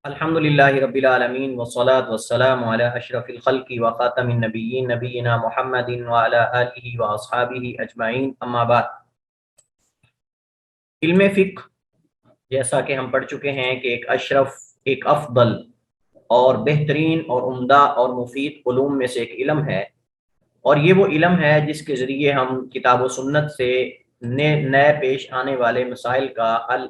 الحمدللہ رب العالمین والصلاة والسلام علی اشرف الخلق وخاتم النبیین نبینا محمد وعلی آلہ واصحابہ اجمعین، اما بعد۔ علم فقہ، جیسا کہ ہم پڑھ چکے ہیں کہ ایک اشرف، ایک افضل اور بہترین اور عمدہ اور مفید علوم میں سے ایک علم ہے، اور یہ وہ علم ہے جس کے ذریعے ہم کتاب و سنت سے نئے پیش آنے والے مسائل کا حل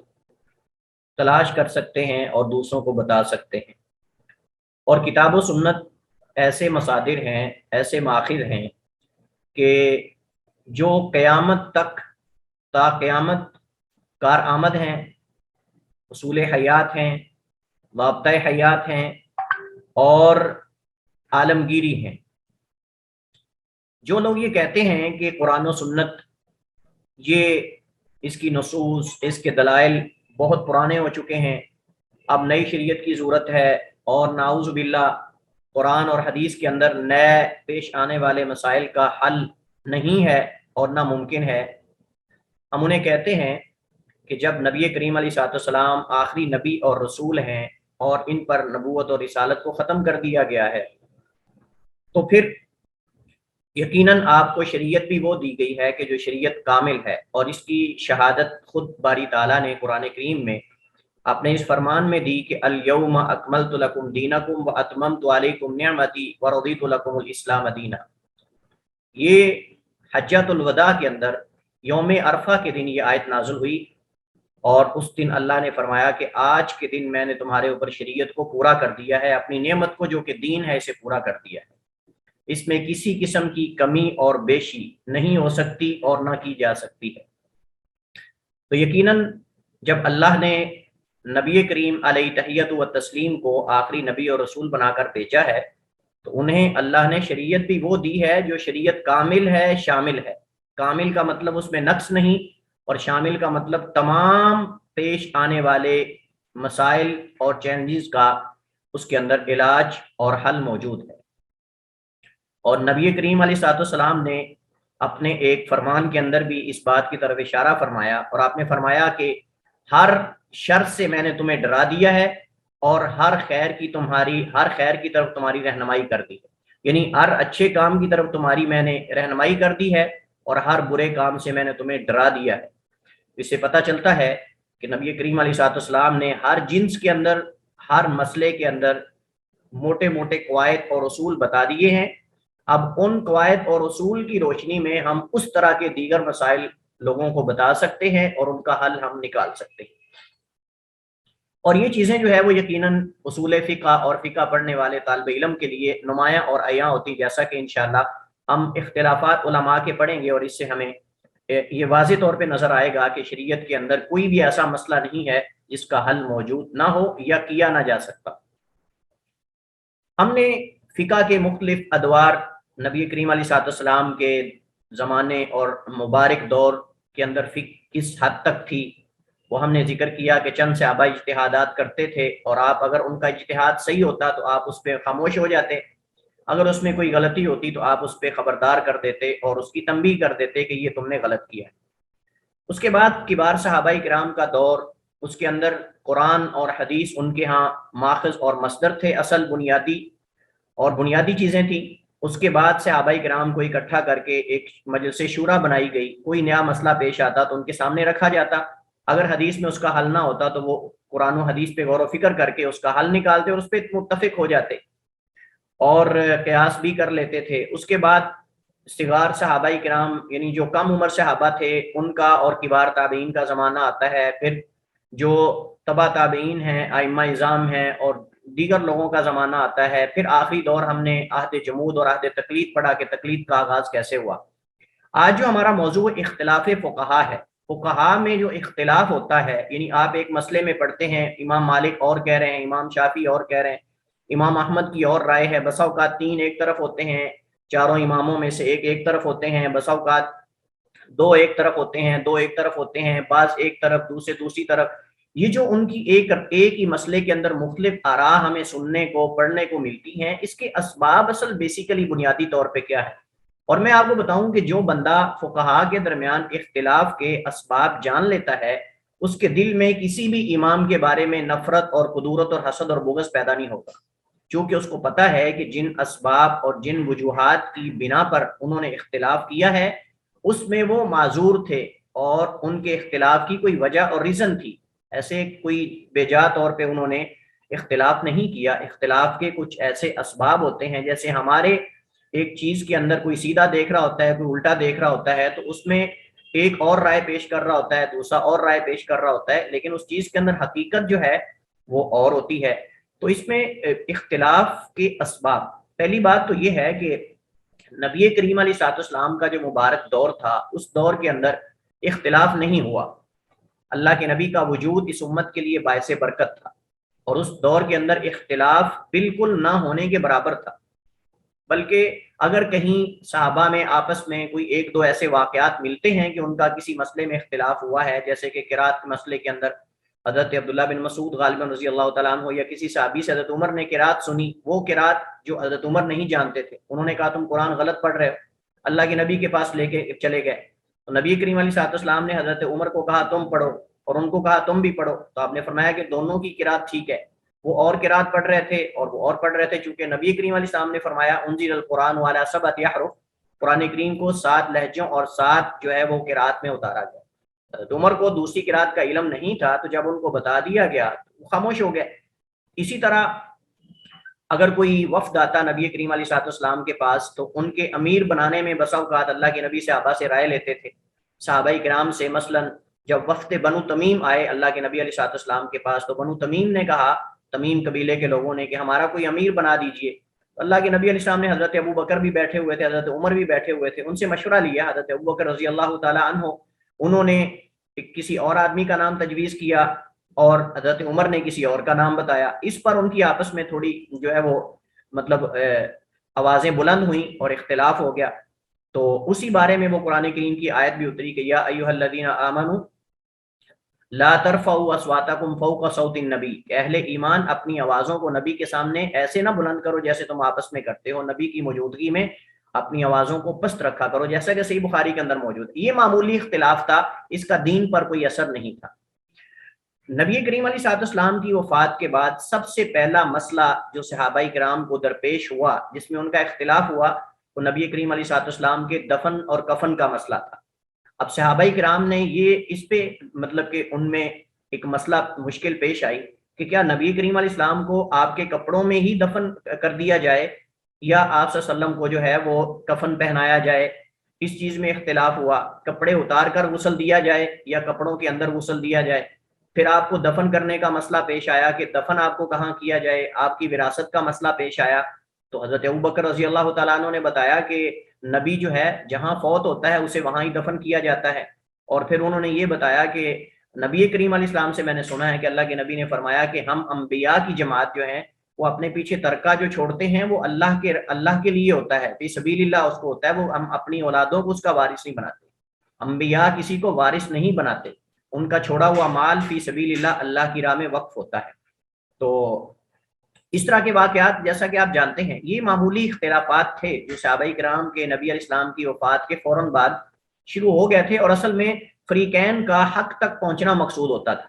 تلاش کر سکتے ہیں اور دوسروں کو بتا سکتے ہیں۔ اور کتاب و سنت ایسے مصادر ہیں، ایسے ماخذ ہیں کہ جو قیامت تک تا قیامت کارآمد ہیں، اصول حیات ہیں، ضابطۂ حیات ہیں اور عالمگیری ہیں۔ جو لوگ یہ کہتے ہیں کہ قرآن و سنت یہ اس کی نصوص، اس کے دلائل بہت پرانے ہو چکے ہیں، اب نئی شریعت کی ضرورت ہے، اور نعوذ باللہ قرآن اور حدیث کے اندر نئے پیش آنے والے مسائل کا حل نہیں ہے اور نہ ممکن ہے، ہم انہیں کہتے ہیں کہ جب نبی کریم علیہ السلام آخری نبی اور رسول ہیں اور ان پر نبوت اور رسالت کو ختم کر دیا گیا ہے، تو پھر یقیناً آپ کو شریعت بھی وہ دی گئی ہے کہ جو شریعت کامل ہے، اور اس کی شہادت خود باری تعالیٰ نے قرآن کریم میں اپنے اس فرمان میں دی کہ الیوم اکملت لکم دینکم واتممت علیکم نعمتی ورضیت لکم الاسلام دینا۔ یہ حجۃ الوداع کے اندر یوم عرفہ کے دن یہ آیت نازل ہوئی، اور اس دن اللہ نے فرمایا کہ آج کے دن میں نے تمہارے اوپر شریعت کو پورا کر دیا ہے، اپنی نعمت کو جو کہ دین ہے اسے پورا کر دیا ہے، اس میں کسی قسم کی کمی اور بیشی نہیں ہو سکتی اور نہ کی جا سکتی ہے۔ تو یقیناً جب اللہ نے نبی کریم علیہ تحیت و تسلیم کو آخری نبی اور رسول بنا کر بھیجا ہے، تو انہیں اللہ نے شریعت بھی وہ دی ہے جو شریعت کامل ہے، شامل ہے۔ کامل کا مطلب اس میں نقص نہیں، اور شامل کا مطلب تمام پیش آنے والے مسائل اور چیلنجز کا اس کے اندر علاج اور حل موجود ہے۔ اور نبی کریم علیہ السلام نے اپنے ایک فرمان کے اندر بھی اس بات کی طرف اشارہ فرمایا، اور آپ نے فرمایا کہ ہر شر سے میں نے تمہیں ڈرا دیا ہے، اور ہر خیر کی طرف تمہاری رہنمائی کر دی ہے، یعنی ہر اچھے کام کی طرف تمہاری میں نے رہنمائی کر دی ہے، اور ہر برے کام سے میں نے تمہیں ڈرا دیا ہے۔ اس سے پتہ چلتا ہے کہ نبی کریم علیہ السلام نے ہر جنس کے اندر، ہر مسئلے کے اندر موٹے موٹے قواعد اور اصول بتا دیے ہیں۔ اب ان قواعد اور اصول کی روشنی میں ہم اس طرح کے دیگر مسائل لوگوں کو بتا سکتے ہیں اور ان کا حل ہم نکال سکتے ہیں۔ اور یہ چیزیں جو ہے وہ یقیناً اصول فقہ اور فقہ پڑھنے والے طالب علم کے لیے نمایاں اور عیاں ہوتی، جیسا کہ انشاءاللہ ہم اختلافات علماء کے پڑھیں گے، اور اس سے ہمیں یہ واضح طور پہ نظر آئے گا کہ شریعت کے اندر کوئی بھی ایسا مسئلہ نہیں ہے جس کا حل موجود نہ ہو یا کیا نہ جا سکتا۔ ہم نے فقہ کے مختلف ادوار نبی کریم علیہ السلام کے زمانے اور مبارک دور کے اندر فقہ کس حد تک تھی وہ ہم نے ذکر کیا کہ چند صحابہ اجتہادات کرتے تھے، اور آپ اگر ان کا اجتہاد صحیح ہوتا تو آپ اس پہ خاموش ہو جاتے، اگر اس میں کوئی غلطی ہوتی تو آپ اس پہ خبردار کر دیتے اور اس کی تنبیہ کر دیتے کہ یہ تم نے غلط کیا ہے۔ اس کے بعد کبار صحابہ کرام کا دور، اس کے اندر قرآن اور حدیث ان کے ہاں ماخذ اور مصدر تھے، اصل بنیادی چیزیں تھیں۔ اس کے بعد صحابہ کرام کو اکٹھا کر کے ایک مجلس شورا بنائی گئی، کوئی نیا مسئلہ پیش آتا تو ان کے سامنے رکھا جاتا، اگر حدیث میں اس کا حل نہ ہوتا تو وہ قرآن و حدیث پہ غور و فکر کر کے اس کا حل نکالتے اور اس پہ متفق ہو جاتے اور قیاس بھی کر لیتے تھے۔ اس کے بعد صغار صحابہ کرام، یعنی جو کم عمر صحابہ تھے، ان کا اور کبار تابعین کا زمانہ آتا ہے، پھر جو تبع تابعین ہیں، ائمہ اعظام ہیں، اور دیگر لوگوں کا زمانہ آتا ہے، پھر آخری دور ہم نے عہد جمود اور عہد تقلید پڑھا کہ تقلید کا آغاز کیسے ہوا۔ آج جو ہمارا موضوع اختلاف فقہا ہے، فقہا میں جو اختلاف ہوتا ہے، یعنی آپ ایک مسئلے میں پڑھتے ہیں امام مالک اور کہہ رہے ہیں، امام شافعی اور کہہ رہے ہیں، امام احمد کی اور رائے ہے، بسا اوقات تین ایک طرف ہوتے ہیں، چاروں اماموں میں سے ایک طرف ہوتے ہیں، بسا اوقات دو ایک طرف ہوتے ہیں، دو ایک طرف ہوتے ہیں، بعض ایک طرف، دوسری طرف۔ یہ جو ان کی ایک ہی مسئلے کے اندر مختلف آراء ہمیں سننے کو پڑھنے کو ملتی ہیں، اس کے اسباب اصل بیسیکلی بنیادی طور پہ کیا ہے؟ اور میں آپ کو بتاؤں کہ جو بندہ فقہا کے درمیان اختلاف کے اسباب جان لیتا ہے، اس کے دل میں کسی بھی امام کے بارے میں نفرت اور قدورت اور حسد اور بغض پیدا نہیں ہوگا، چونکہ اس کو پتا ہے کہ جن اسباب اور جن وجوہات کی بنا پر انہوں نے اختلاف کیا ہے اس میں وہ معذور تھے اور ان کے اختلاف کی کوئی وجہ اور ریزن تھی، ایسے کوئی بے جا طور پہ انہوں نے اختلاف نہیں کیا۔ اختلاف کے کچھ ایسے اسباب ہوتے ہیں، جیسے ہمارے ایک چیز کے اندر کوئی سیدھا دیکھ رہا ہوتا ہے، کوئی الٹا دیکھ رہا ہوتا ہے، تو اس میں ایک اور رائے پیش کر رہا ہوتا ہے، دوسرا اور رائے پیش کر رہا ہوتا ہے، لیکن اس چیز کے اندر حقیقت جو ہے وہ اور ہوتی ہے۔ تو اس میں اختلاف کے اسباب، پہلی بات تو یہ ہے کہ نبی کریم علیہ الصلوۃ والسلام کا جو مبارک دور تھا اس دور کے اندر اختلاف نہیں ہوا۔ اللہ کے نبی کا وجود اس امت کے لیے باعث برکت تھا، اور اس دور کے اندر اختلاف بالکل نہ ہونے کے برابر تھا، بلکہ اگر کہیں صحابہ میں آپس میں کوئی ایک دو ایسے واقعات ملتے ہیں کہ ان کا کسی مسئلے میں اختلاف ہوا ہے، جیسے کہ قرات کے مسئلے کے اندر حضرت عبداللہ بن مسعود غالباً رضی اللہ تعالیٰ عنہ یا کسی صحابی سے حضرت عمر نے قرات سنی، وہ قرات جو حضرت عمر نہیں جانتے تھے، انہوں نے کہا تم قرآن غلط پڑھ رہے ہو، اللہ کے نبی کے پاس لے کے چلے گئے، تو نبی کریم علیہ الصلوۃ والسلام نے حضرت عمر کو کہا تم پڑھو، اور ان کو کہا تم بھی پڑھو، تو آپ نے فرمایا کہ دونوں کی قرات ٹھیک ہے، وہ اور قرات پڑھ رہے تھے اور وہ اور پڑھ رہے تھے، چونکہ نبی کریم علیہ السلام نے فرمایا انزل القرآن والا سبعۃ احرف، قرآن کریم کو 7 لہجوں اور 7 جو ہے وہ قرات میں اتارا گیا۔ حضرت عمر کو دوسری قرات کا علم نہیں تھا، تو جب ان کو بتا دیا گیا تو وہ خاموش ہو گئے۔ اسی طرح اگر کوئی وفد آتا نبی کریم علیہ الصلوۃ والسلام کے پاس، تو ان کے امیر بنانے میں بسا اوقات اللہ کے نبی صحابہ سے رائے لیتے تھے، صحابہ کرام سے۔ مثلا جب وفد بنو تمیم آئے اللہ کے نبی علیہ الصلوۃ والسلام کے پاس، تو بنو تمیم نے کہا، تمیم قبیلے کے لوگوں نے، کہ ہمارا کوئی امیر بنا دیجئے۔ اللہ کے نبی علیہ السلام نے، حضرت ابو بکر بھی بیٹھے ہوئے تھے، حضرت عمر بھی بیٹھے ہوئے تھے، ان سے مشورہ لیا۔ حضرت ابو بکر رضی اللہ تعالی عنہ انہوں نے کسی اور آدمی کا نام تجویز کیا، اور حضرت عمر نے کسی اور کا نام بتایا۔ اس پر ان کی آپس میں تھوڑی جو ہے وہ مطلب آوازیں بلند ہوئیں اور اختلاف ہو گیا۔ تو اسی بارے میں وہ قرآن کریم کی آیت بھی اتری کہ یا ایھا الذین آمنوا لا ترفعوا اصواتکم فوق صوت النبی، کہ اہل ایمان اپنی آوازوں کو نبی کے سامنے ایسے نہ بلند کرو جیسے تم آپس میں کرتے ہو، نبی کی موجودگی میں اپنی آوازوں کو پست رکھا کرو، جیسا کہ صحیح بخاری کے اندر موجود۔ یہ معمولی اختلاف تھا، اس کا دین پر کوئی اثر نہیں تھا۔ نبی کریم علیہ الصلوۃ والسلام کی وفات کے بعد سب سے پہلا مسئلہ جو صحابہ کرام کو درپیش ہوا، جس میں ان کا اختلاف ہوا، وہ نبی کریم علیہ الصلوۃ والسلام کے دفن اور کفن کا مسئلہ تھا۔ اب صحابہ کرام نے یہ اس پہ مطلب کہ ان میں ایک مسئلہ مشکل پیش آئی کہ کیا نبی کریم علیہ السلام کو آپ کے کپڑوں میں ہی دفن کر دیا جائے، یا آپ صلی اللہ علیہ وسلم کو جو ہے وہ کفن پہنایا جائے۔ اس چیز میں اختلاف ہوا، کپڑے اتار کر غسل دیا جائے یا کپڑوں کے اندر غسل دیا جائے۔ پھر آپ کو دفن کرنے کا مسئلہ پیش آیا کہ دفن آپ کو کہاں کیا جائے، آپ کی وراثت کا مسئلہ پیش آیا۔ تو حضرت ابوبکر رضی اللہ تعالیٰ عنہ نے بتایا کہ نبی جو ہے جہاں فوت ہوتا ہے اسے وہاں ہی دفن کیا جاتا ہے۔ اور پھر انہوں نے یہ بتایا کہ نبی کریم علیہ السلام سے میں نے سنا ہے کہ اللہ کے نبی نے فرمایا کہ ہم انبیاء کی جماعت جو ہیں وہ اپنے پیچھے ترکہ جو چھوڑتے ہیں وہ اللہ کے لیے ہوتا ہے، فی سبیل اللہ اس کو ہوتا ہے، وہ ہم اپنی اولادوں کو اس کا وارث نہیں بناتے۔ انبیاء کسی کو وارث نہیں بناتے، ان کا چھوڑا ہوا مال فی سبیل اللہ اللہ کی راہ میں وقف ہوتا ہے۔ تو اس طرح کے واقعات جیسا کہ آپ جانتے ہیں یہ معمولی اختلافات تھے جو صحابہ کرام کے نبی علیہ السلام کی وفات کے فوراً بعد شروع ہو گئے تھے، اور اصل میں فریقین کا حق تک پہنچنا مقصود ہوتا تھا۔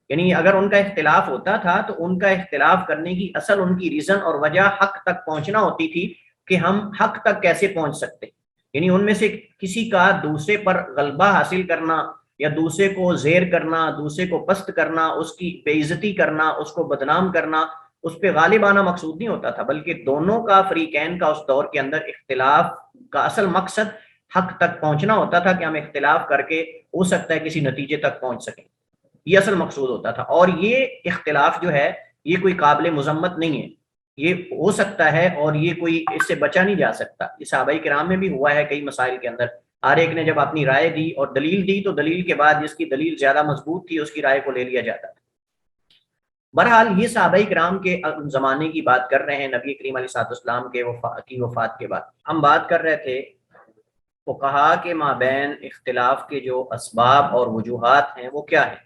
یعنی اگر ان کا اختلاف ہوتا تھا تو ان کا اختلاف کرنے کی اصل ان کی ریزن اور وجہ حق تک پہنچنا ہوتی تھی کہ ہم حق تک کیسے پہنچ سکتے، یعنی ان میں سے کسی کا دوسرے پر غلبہ حاصل کرنا یا دوسرے کو زیر کرنا، دوسرے کو پست کرنا، اس کی بے عزتی کرنا، اس کو بدنام کرنا، اس پہ غالب آنا مقصود نہیں ہوتا تھا، بلکہ دونوں کا فریقین کا اس دور کے اندر اختلاف کا اصل مقصد حق تک پہنچنا ہوتا تھا کہ ہم اختلاف کر کے ہو سکتا ہے کسی نتیجے تک پہنچ سکیں، یہ اصل مقصود ہوتا تھا۔ اور یہ اختلاف جو ہے یہ کوئی قابل مذمت نہیں ہے، یہ ہو سکتا ہے اور یہ کوئی اس سے بچا نہیں جا سکتا۔ یہ صحابہ کرام میں بھی ہوا ہے کئی مسائل کے اندر، ہر ایک نے جب اپنی رائے دی اور دلیل دی تو دلیل کے بعد جس کی دلیل زیادہ مضبوط تھی اس کی رائے کو لے لیا جاتا تھا۔ بہرحال یہ صحابہ کرام کے زمانے کی بات کر رہے ہیں، نبی کریم علیہ الصلوۃ والسلام کی وفات کے بعد ہم بات کر رہے تھے فقہا کے مابین اختلاف کے جو اسباب اور وجوہات ہیں وہ کیا ہیں۔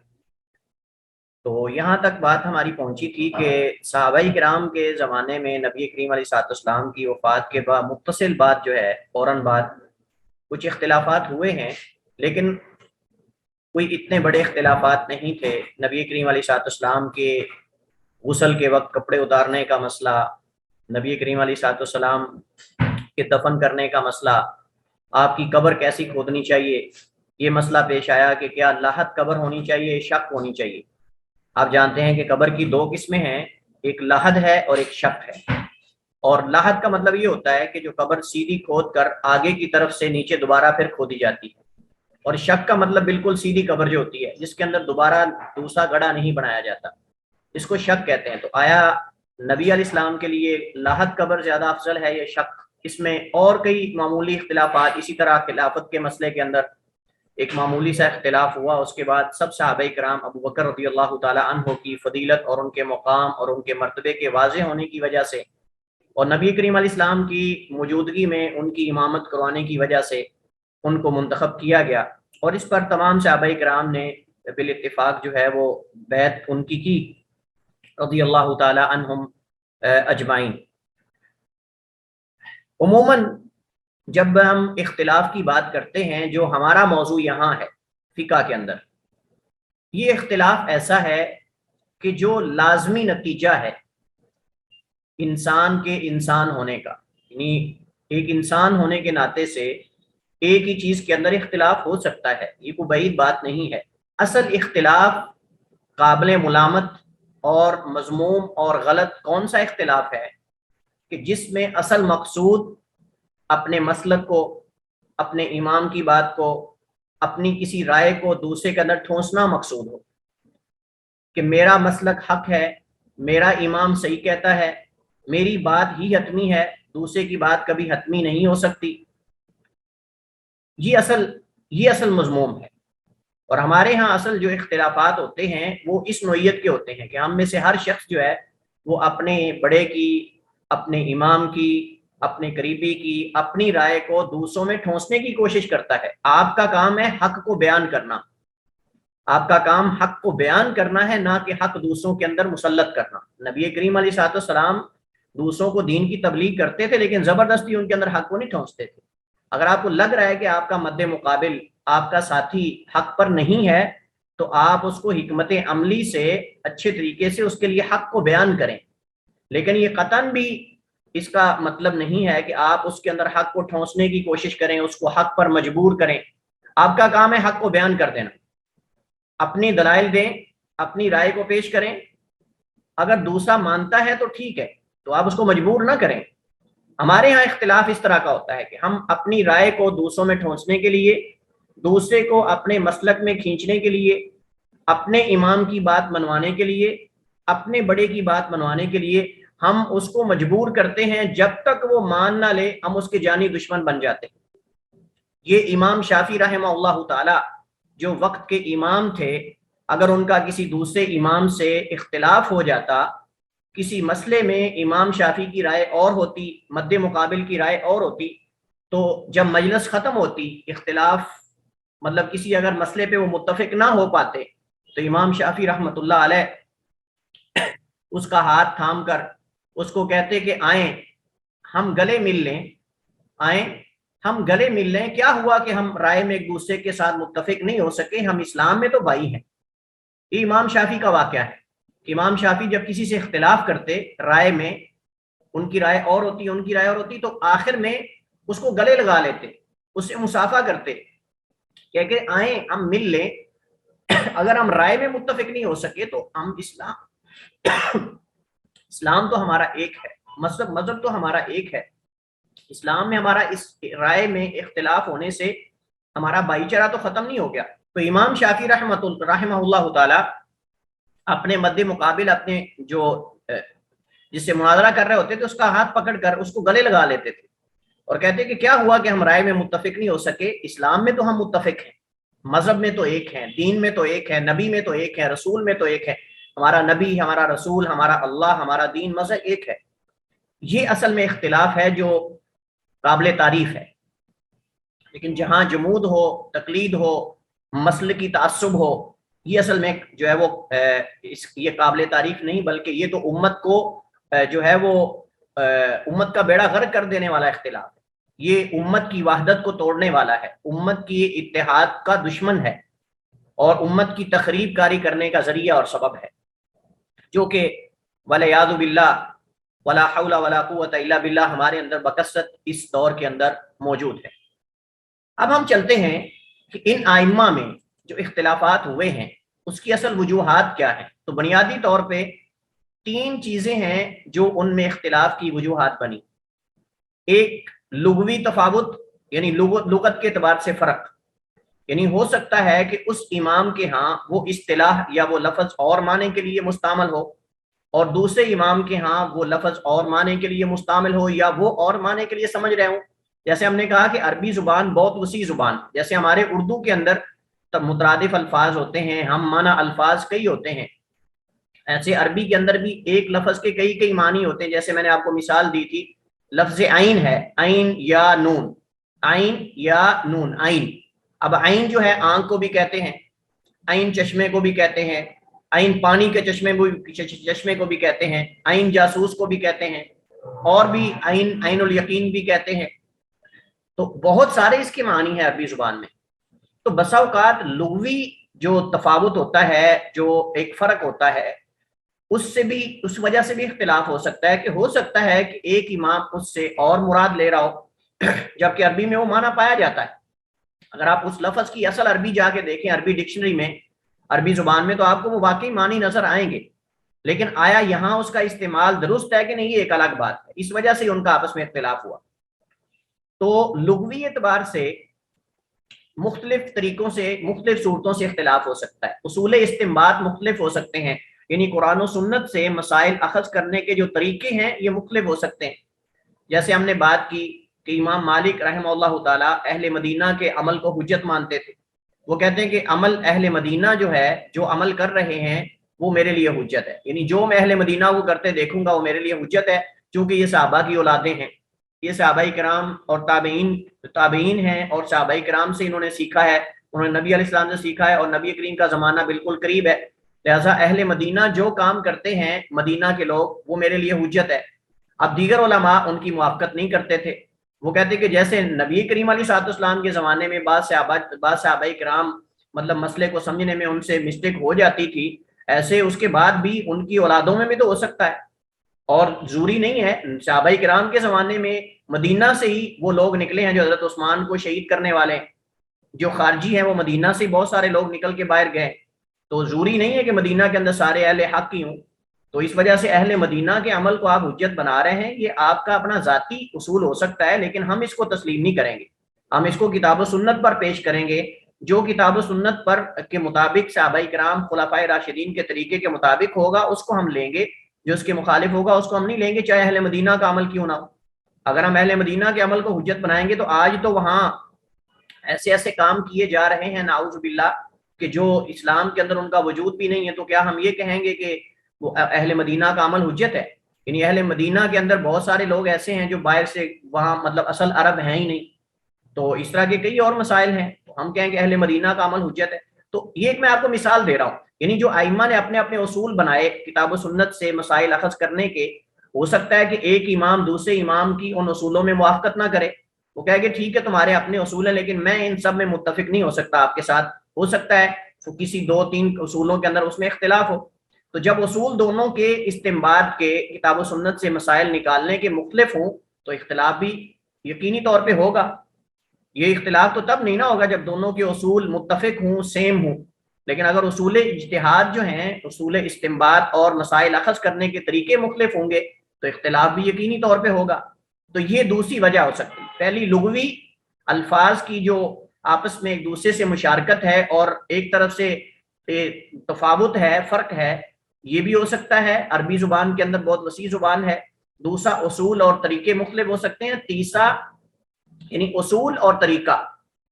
تو یہاں تک بات ہماری پہنچی تھی کہ صحابہ کرام کے زمانے میں نبی کریم علیہ الصلوۃ والسلام کی وفات کے بعد متصل بات جو ہے فوراً بعد کچھ اختلافات ہوئے ہیں، لیکن کوئی اتنے بڑے اختلافات نہیں تھے. نبی کریم علیہ السلام کے غسل کے وقت کپڑے اتارنے کا مسئلہ، نبی کریم علیہ السلام کے دفن کرنے کا مسئلہ، آپ کی قبر کیسی کھودنی چاہیے، یہ مسئلہ پیش آیا کہ کیا لاحت قبر ہونی چاہیے، شق ہونی چاہیے. آپ جانتے ہیں کہ قبر کی دو قسمیں ہیں، ایک لحد ہے اور ایک شق ہے. اور لاحد کا مطلب یہ ہوتا ہے کہ جو قبر سیدھی کھود کر آگے کی طرف سے نیچے دوبارہ پھر کھودی جاتی ہے. اور شق کا مطلب بالکل سیدھی قبر جو ہوتی ہے جس کے اندر دوبارہ دوسرا گڑھا نہیں بنایا جاتا، اس کو شق کہتے ہیں. تو آیا نبی علیہ السلام کے لیے لاحد قبر زیادہ افضل ہے یا شق؟ اس میں اور کئی معمولی اختلافات، اسی طرح خلافت کے مسئلے کے اندر ایک معمولی سا اختلاف ہوا. اس کے بعد سب صحابہ کرام ابو بکر رضی اللہ تعالی عنہ کی فضیلت اور ان کے مقام اور ان کے مرتبے کے واضح ہونے کی وجہ سے اور نبی کریم علیہ السلام کی موجودگی میں ان کی امامت کروانے کی وجہ سے ان کو منتخب کیا گیا. اور اس پر تمام صحابہ کرام نے بالاتفاق جو ہے وہ بیعت ان کی رضی اللہ تعالی عنہم اجمعین. عموماً جب ہم اختلاف کی بات کرتے ہیں، جو ہمارا موضوع یہاں ہے فقہ کے اندر، یہ اختلاف ایسا ہے کہ جو لازمی نتیجہ ہے انسان کے انسان ہونے کا، یعنی ایک انسان ہونے کے ناطے سے ایک ہی چیز کے اندر اختلاف ہو سکتا ہے، یہ کوئی بعید بات نہیں ہے. اصل اختلاف قابل ملامت اور مذموم اور غلط کون سا اختلاف ہے کہ جس میں اصل مقصود اپنے مسلک کو، اپنے امام کی بات کو، اپنی کسی رائے کو دوسرے کے اندر ٹھونسنا مقصود ہو کہ میرا مسلک حق ہے، میرا امام صحیح کہتا ہے، میری بات ہی حتمی ہے، دوسرے کی بات کبھی حتمی نہیں ہو سکتی. یہ اصل مضموم ہے. اور ہمارے ہاں اصل جو اختلافات ہوتے ہیں وہ اس نوعیت کے ہوتے ہیں کہ ہم میں سے ہر شخص جو ہے وہ اپنے بڑے کی، اپنے امام کی، اپنے قریبی کی اپنی رائے کو دوسروں میں ٹھونسنے کی کوشش کرتا ہے. آپ کا کام ہے حق کو بیان کرنا، آپ کا کام حق کو بیان کرنا ہے، نہ کہ حق دوسروں کے اندر مسلط کرنا. نبی کریم علیہ السلام دوسروں کو دین کی تبلیغ کرتے تھے لیکن زبردستی ان کے اندر حق کو نہیں ٹھونستے تھے. اگر آپ کو لگ رہا ہے کہ آپ کا مد مقابل، آپ کا ساتھی حق پر نہیں ہے تو آپ اس کو حکمت عملی سے اچھے طریقے سے اس کے لیے حق کو بیان کریں. لیکن یہ قطعاً بھی اس کا مطلب نہیں ہے کہ آپ اس کے اندر حق کو ٹھونسنے کی کوشش کریں، اس کو حق پر مجبور کریں. آپ کا کام ہے حق کو بیان کر دینا، اپنی دلائل دیں، اپنی رائے کو پیش کریں. اگر دوسرا مانتا ہے تو ٹھیک ہے، تو آپ اس کو مجبور نہ کریں. ہمارے ہاں اختلاف اس طرح کا ہوتا ہے کہ ہم اپنی رائے کو دوسروں میں ٹھونسنے کے لیے، دوسرے کو اپنے مسلک میں کھینچنے کے لیے، اپنے امام کی بات منوانے کے لیے، اپنے بڑے کی بات منوانے کے لیے ہم اس کو مجبور کرتے ہیں. جب تک وہ مان نہ لے ہم اس کے جانی دشمن بن جاتے ہیں. یہ امام شافعی رحمہ اللہ تعالی جو وقت کے امام تھے، اگر ان کا کسی دوسرے امام سے اختلاف ہو جاتا، کسی مسئلے میں امام شافعی کی رائے اور ہوتی، مد مقابل کی رائے اور ہوتی، تو جب مجلس ختم ہوتی، اختلاف مطلب کسی اگر مسئلے پہ وہ متفق نہ ہو پاتے تو امام شافعی رحمۃ اللہ علیہ اس کا ہاتھ تھام کر اس کو کہتے کہ آئیں ہم گلے مل لیں، آئیں ہم گلے مل لیں. کیا ہوا کہ ہم رائے میں ایک دوسرے کے ساتھ متفق نہیں ہو سکے، ہم اسلام میں تو بھائی ہیں. یہ امام شافعی کا واقعہ ہے. امام شافعی جب کسی سے اختلاف کرتے رائے میں، ان کی رائے اور ہوتی، ان کی رائے اور ہوتی، تو آخر میں اس کو گلے لگا لیتے، اس سے مصافحہ کرتے کہ آئیں ہم مل لیں. اگر ہم رائے میں متفق نہیں ہو سکے تو ہم اسلام تو ہمارا ایک ہے، مذہب تو ہمارا ایک ہے. اسلام میں ہمارا اس رائے میں اختلاف ہونے سے ہمارا بھائی چارہ تو ختم نہیں ہو گیا. تو امام شافعی رحمہ اللہ تعالی اپنے مد مقابل، اپنے جو جس سے مناظرہ کر رہے ہوتے تھے، اس کا ہاتھ پکڑ کر اس کو گلے لگا لیتے تھے اور کہتے کہ کیا ہوا کہ ہم رائے میں متفق نہیں ہو سکے، اسلام میں تو ہم متفق ہیں، مذہب میں تو ایک ہیں، دین میں تو ایک ہے، نبی میں تو ایک ہے، رسول میں تو ایک ہے. ہمارا نبی، ہمارا رسول، ہمارا اللہ، ہمارا دین، مذہب ایک ہے. یہ اصل میں اختلاف ہے جو قابل تعریف ہے. لیکن جہاں جمود ہو، تقلید ہو، مسلکی تعصب ہو، یہ اصل میں جو ہے وہ یہ قابل تعریف نہیں، بلکہ یہ تو امت کو جو ہے وہ امت کا بیڑا غرق کر دینے والا اختلاف ہے. یہ امت کی وحدت کو توڑنے والا ہے، امت کی اتحاد کا دشمن ہے. اور امت کی تخریب کاری کرنے کا ذریعہ اور سبب ہے، جو کہ وَالْعِيَاذُ بِاللَّهِ وَلَا حَوْلَ وَلَا قُوَّةَ إِلَّا بِاللَّهِ ہمارے اندر بکثرت اس دور کے اندر موجود ہے۔ اب ہم چلتے ہیں کہ ان آئمہ میں جو اختلافات ہوئے ہیں اس کی اصل وجوہات کیا ہیں۔ تو بنیادی طور پہ 3 چیزیں ہیں جو ان میں اختلاف کی وجوہات بنی۔ ایک لغوی تفاوت، یعنی لغت کے اعتبار سے فرق، یعنی ہو سکتا ہے کہ اس امام کے ہاں وہ اصطلاح یا وہ لفظ اور معنی کے لیے مستعمل ہو، اور دوسرے امام کے ہاں وہ لفظ اور معنی کے لیے مستعمل ہو یا وہ اور معنی کے لیے سمجھ رہے ہوں۔ جیسے ہم نے کہا کہ عربی زبان بہت وسیع زبان، جیسے ہمارے اردو کے اندر مترادف الفاظ ہوتے ہیں، ہم معنی الفاظ کئی ہوتے ہیں، ایسے عربی کے اندر بھی ایک لفظ کے کئی معنی ہوتے ہیں۔ جیسے میں نے آپ کو مثال دی تھی، لفظ عین ہے، عین یا نون، عین یا نون، عین۔ اب عین جو ہے آنکھ کو بھی کہتے ہیں، عین چشمے کو بھی کہتے ہیں، عین پانی کے چشمے کو بھی کہتے ہیں، عین جاسوس کو بھی کہتے ہیں، اور بھی عین الیقین بھی کہتے ہیں۔ تو بہت سارے اس کے معنی ہیں عربی زبان میں۔ تو بسا اوقات لغوی جو تفاوت ہوتا ہے، جو ایک فرق ہوتا ہے، اس وجہ سے بھی اختلاف ہو سکتا ہے، کہ ہو سکتا ہے کہ ایک امام اس سے اور مراد لے رہا ہو، جبکہ عربی میں وہ معنی پایا جاتا ہے۔ اگر آپ اس لفظ کی اصل عربی جا کے دیکھیں، عربی ڈکشنری میں، عربی زبان میں، تو آپ کو وہ واقعی معنی نظر آئیں گے، لیکن آیا یہاں اس کا استعمال درست ہے کہ نہیں، یہ ایک الگ بات ہے۔ اس وجہ سے ان کا آپس میں اختلاف ہوا۔ تو لغوی اعتبار سے مختلف طریقوں سے، مختلف صورتوں سے اختلاف ہو سکتا ہے۔ اصول استنباط مختلف ہو سکتے ہیں، یعنی قرآن و سنت سے مسائل اخذ کرنے کے جو طریقے ہیں یہ مختلف ہو سکتے ہیں۔ جیسے ہم نے بات کی کہ امام مالک رحمہ اللہ تعالیٰ اہل مدینہ کے عمل کو حجت مانتے تھے۔ وہ کہتے ہیں کہ عمل اہل مدینہ جو ہے، جو عمل کر رہے ہیں وہ میرے لیے حجت ہے، یعنی جو میں اہل مدینہ کو کرتے دیکھوں گا وہ میرے لیے حجت ہے، چونکہ یہ صحابہ کی اولادیں ہیں، یہ صحابہ کرام اور تابعین ہیں، اور صحابہ کرام سے انہوں نے سیکھا ہے، انہوں نے نبی علیہ السلام سے سیکھا ہے، اور نبی کریم کا زمانہ بالکل قریب ہے، لہٰذا اہل مدینہ جو کام کرتے ہیں مدینہ کے لوگ، وہ میرے لیے حجت ہے۔ اب دیگر علماء ان کی موافقت نہیں کرتے تھے، وہ کہتے کہ جیسے نبی کریم علیہ السلام کے زمانے میں بعض صحابہ کرام مطلب مسئلے کو سمجھنے میں ان سے مسٹیک ہو جاتی تھی، ایسے اس کے بعد بھی ان کی اولادوں میں بھی تو ہو سکتا ہے، اور ضروری نہیں ہے۔ صحابہ کرام کے زمانے میں مدینہ سے ہی وہ لوگ نکلے ہیں جو حضرت عثمان کو شہید کرنے والے ہیں، جو خارجی ہیں وہ مدینہ سے بہت سارے لوگ نکل کے باہر گئے، تو ضروری نہیں ہے کہ مدینہ کے اندر سارے اہل حق ہی ہوں۔ تو اس وجہ سے اہل مدینہ کے عمل کو آپ حجت بنا رہے ہیں، یہ آپ کا اپنا ذاتی اصول ہو سکتا ہے، لیکن ہم اس کو تسلیم نہیں کریں گے، ہم اس کو کتاب و سنت پر پیش کریں گے۔ جو کتاب و سنت پر کے مطابق صحابہ کرام خلفائے راشدین کے طریقے کے مطابق ہوگا اس کو ہم لیں گے، جو اس کے مخالف ہوگا اس کو ہم نہیں لیں گے، چاہے اہل مدینہ کا عمل کیوں نہ ہو۔ اگر ہم اہل مدینہ کے عمل کو حجت بنائیں گے تو آج تو وہاں ایسے کام کیے جا رہے ہیں نعوذ باللہ کہ جو اسلام کے اندر ان کا وجود بھی نہیں ہے، تو کیا ہم یہ کہیں گے کہ وہ اہل مدینہ کا عمل حجت ہے؟ یعنی اہل مدینہ کے اندر بہت سارے لوگ ایسے ہیں جو باہر سے وہاں مطلب اصل عرب ہیں ہی نہیں، تو اس طرح کے کئی اور مسائل ہیں، تو ہم کہیں کہ اہل مدینہ کا عمل حجت ہے۔ تو یہ ایک میں آپ کو مثال دے رہا ہوں، یعنی جو ائمہ نے اپنے اپنے اصول بنائے کتاب و سنت سے مسائل اخذ کرنے کے، ہو سکتا ہے کہ ایک امام دوسرے امام کی ان اصولوں میں موافقت نہ کرے، وہ کہے کہ ٹھیک ہے تمہارے اپنے اصول ہیں لیکن میں ان سب میں متفق نہیں ہو سکتا آپ کے ساتھ، ہو سکتا ہے کسی 2-3 اصولوں کے اندر اس میں اختلاف ہو۔ تو جب اصول دونوں کے استنباط کے کتاب و سنت سے مسائل نکالنے کے مختلف ہوں تو اختلاف بھی یقینی طور پہ ہوگا۔ یہ اختلاف تو تب نہیں نہ ہوگا جب دونوں کے اصول متفق ہوں، سیم ہوں، لیکن اگر اصول اجتہاد جو ہیں، اصول استنباط اور مسائل اخذ کرنے کے طریقے مختلف ہوں گے تو اختلاف بھی یقینی طور پہ ہوگا۔ تو یہ دوسری وجہ ہو سکتی ہے۔ پہلی لغوی الفاظ کی جو آپس میں ایک دوسرے سے مشارکت ہے اور ایک طرف سے تفاوت ہے، فرق ہے، یہ بھی ہو سکتا ہے، عربی زبان کے اندر بہت وسیع زبان ہے۔ دوسرا اصول اور طریقے مختلف ہو سکتے ہیں۔ تیسرا یعنی اصول اور طریقہ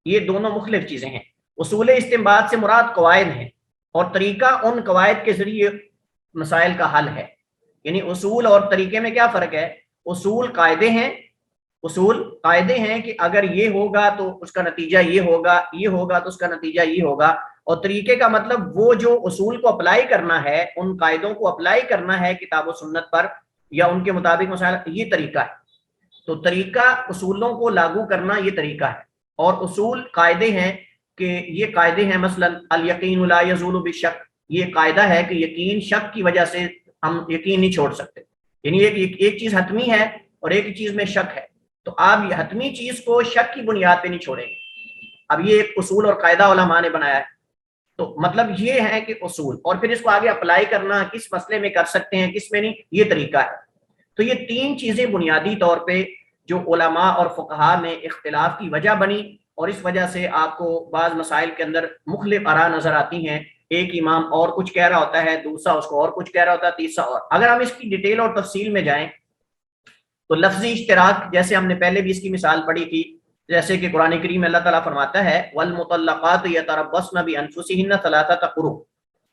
یہ دونوں مختلف چیزیں ہیں۔ اصول استنباط سے مراد قواعد ہیں، اور طریقہ ان قواعد کے ذریعے مسائل کا حل ہے۔ یعنی اصول اور طریقے میں کیا فرق ہے؟ اصول قاعدے ہیں، اصول قاعدے ہیں کہ اگر یہ ہوگا تو اس کا نتیجہ یہ ہوگا، یہ ہوگا تو اس کا نتیجہ یہ ہوگا، اور طریقے کا مطلب وہ جو اصول کو اپلائی کرنا ہے، ان قاعدوں کو اپلائی کرنا ہے کتاب و سنت پر یا ان کے مطابق مسائل، یہ طریقہ ہے۔ تو طریقہ اصولوں کو لاگو کرنا یہ طریقہ ہے، اور اصول قاعدے ہیں کہ یہ قاعدے ہیں، مثلا الیقین لا یزول بالشک، یہ قاعدہ ہے کہ یقین شک کی وجہ سے ہم یقین نہیں چھوڑ سکتے، یعنی ایک چیز حتمی ہے اور ایک چیز میں شک ہے، تو آپ یہ حتمی چیز کو شک کی بنیاد پہ نہیں چھوڑیں گے۔ اب یہ ایک اصول اور قاعدہ علماء نے بنایا ہے، تو مطلب یہ ہے کہ اصول، اور پھر اس کو آگے اپلائی کرنا، کس مسئلے میں کر سکتے ہیں کس میں نہیں، یہ طریقہ ہے۔ تو یہ تین چیزیں بنیادی طور پہ جو علماء اور فقہاء میں اختلاف کی وجہ بنی، اور اس وجہ سے آپ کو بعض مسائل کے اندر مختلف آراء نظر آتی ہیں، ایک امام اور کچھ کہہ رہا ہوتا ہے، دوسرا اس کو اور کچھ کہہ رہا ہوتا ہے، تیسرا اور۔ اگر ہم اس کی ڈیٹیل اور تفصیل میں جائیں تو لفظی اشتراک، جیسے ہم نے پہلے بھی اس کی مثال پڑھی تھی، جیسے کہ قرآن کریم میں اللہ تعالیٰ فرماتا ہے والمطلقات یتربصن بانفسہن ثلاثۃ قروء،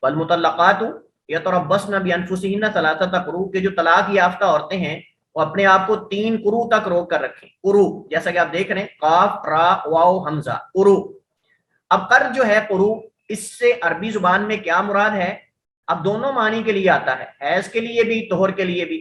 والمطلقات یتربصن بانفسہن ثلاثۃ قروء، کہ جو طلاق یافتہ عورتیں ہیں وہ اپنے آپ کو 3 قروء تک روک کر رکھیں۔ قروء جیسا کہ آپ دیکھ رہے ہیں، قاف را واو حمزہ، قروء۔ اب قر جو ہے قروء، اس سے عربی زبان میں کیا مراد ہے؟ اب دونوں معنی کے لیے آتا ہے، حیض کے لیے بھی طہر کے لیے بھی۔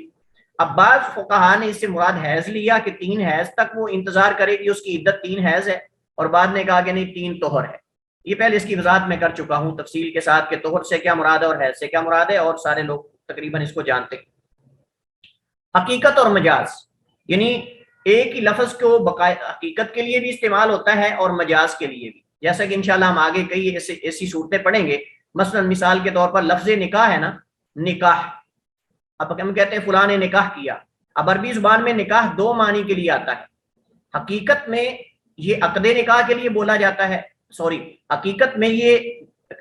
اب بعض فقہاء نے اس سے مراد حیض لیا کہ 3 حیض تک وہ انتظار کرے گی، اس کی عدت 3 حیض ہے، اور بعد نے کہا کہ نہیں 3 طہر ہے۔ یہ پہلے اس کی وضاحت میں کر چکا ہوں تفصیل کے ساتھ کہ طہر سے کیا مراد ہے اور حیض سے کیا مراد ہے، اور سارے لوگ تقریباً اس کو جانتے ہیں۔ حقیقت اور مجاز، یعنی ایک ہی لفظ کو حقیقت کے لیے بھی استعمال ہوتا ہے اور مجاز کے لیے بھی، جیسا کہ انشاءاللہ ہم آگے کئی ایسی صورتیں پڑھیں گے۔ مثلا مثال کے طور پر لفظ نکاح ہے نا، نکاح، اب ہم کہتے ہیں فلاں نے نکاح کیا، اب عربی زبان میں نکاح 2 معنی کے لیے آتا ہے۔ حقیقت میں یہ عقد نکاح کے لیے بولا جاتا ہے، حقیقت میں یہ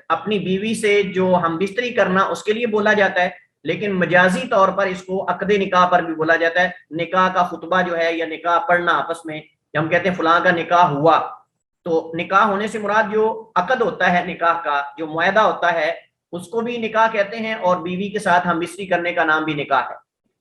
اپنی بیوی سے جو ہم بستری کرنا اس کے لیے بولا جاتا ہے، لیکن مجازی طور پر اس کو عقد نکاح پر بھی بولا جاتا ہے۔ نکاح کا خطبہ جو ہے یا نکاح پڑھنا آپس میں، ہم کہتے ہیں فلاں کا نکاح ہوا، تو نکاح ہونے سے مراد جو عقد ہوتا ہے، نکاح کا جو معاہدہ ہوتا ہے اس کو بھی نکاح کہتے ہیں، اور بیوی کے ساتھ ہم بستری کرنے کا نام بھی نکاح ہے۔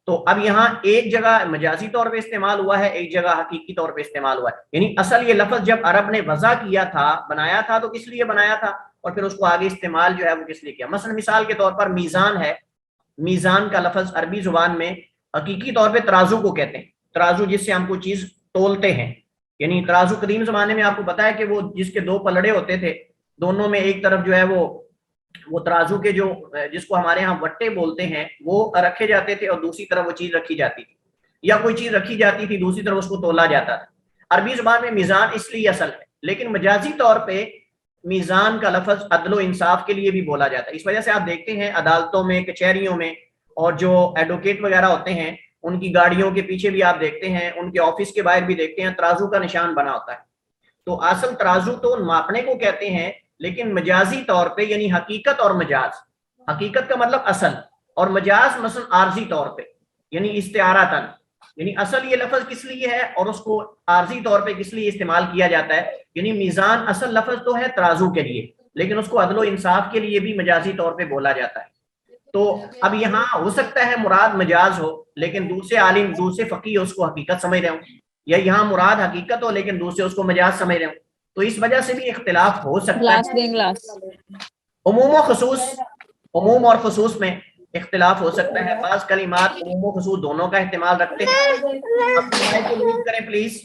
تو اب یہاں ایک جگہ مجازی طور پہ استعمال ہوا ہے، ایک جگہ حقیقی طور پہ استعمال ہوا ہے، یعنی اصل یہ لفظ جب عرب نے وضع کیا تھا، بنایا تھا، تو کس لیے بنایا تھا، اور پھر اس کو آگے استعمال جو ہے وہ کس لیے کیا۔ مثلا مثال کے طور پر میزان ہے، میزان کا لفظ عربی زبان میں حقیقی طور پہ ترازو کو کہتے ہیں، ترازو جس سے ہم کوئی چیز تولتے ہیں، یعنی ترازو قدیم زمانے میں آپ کو پتا ہے کہ وہ جس کے 2 پلڑے ہوتے تھے، دونوں میں ایک طرف جو ہے وہ ترازو کے جو جس کو ہمارے ہاں وٹے بولتے ہیں وہ رکھے جاتے تھے، اور دوسری طرف وہ چیز رکھی جاتی تھی، یا کوئی چیز رکھی جاتی تھی دوسری طرف اس کو تولا جاتا تھا۔ عربی زبان میں میزان اس لیے اصل ہے، لیکن مجازی طور پہ میزان کا لفظ عدل و انصاف کے لیے بھی بولا جاتا ہے۔ اس وجہ سے آپ دیکھتے ہیں عدالتوں میں، کچہریوں میں، اور جو ایڈوکیٹ وغیرہ ہوتے ہیں ان کی گاڑیوں کے پیچھے بھی آپ دیکھتے ہیں، ان کے آفس کے باہر بھی دیکھتے ہیں، ترازو کا نشان بنا ہوتا ہے۔ تو اصل ترازو تو ماپنے کو کہتے ہیں، لیکن مجازی طور پہ یعنی حقیقت اور مجاز، حقیقت کا مطلب اصل، اور مجاز مثلا عارضی طور پہ یعنی استعارتاً، یعنی اصل یہ لفظ کس لیے ہے اور اس کو عارضی طور پہ کس لیے استعمال کیا جاتا ہے۔ یعنی میزان اصل لفظ تو ہے ترازو کے لیے، لیکن اس کو عدل و انصاف کے لیے بھی مجازی طور پہ بولا جاتا ہے۔ تو اب یہاں ہو سکتا ہے مراد مجاز ہو لیکن دوسرے عالم، دوسرے فقیہ اس کو حقیقت سمجھ رہے ہوں، یا یہاں مراد حقیقت ہو لیکن دوسرے اس کو مجاز سمجھ رہے ہوں، تو اس وجہ سے بھی اختلاف ہو سکتا ہے۔ عموم و خصوص، عموم اور خصوص میں اختلاف ہو سکتا ہے، بعض کلمات عموم و خصوص دونوں کا احتمال رکھتے ہیں۔ اپنے مائک کو میوٹ کریں پلیز،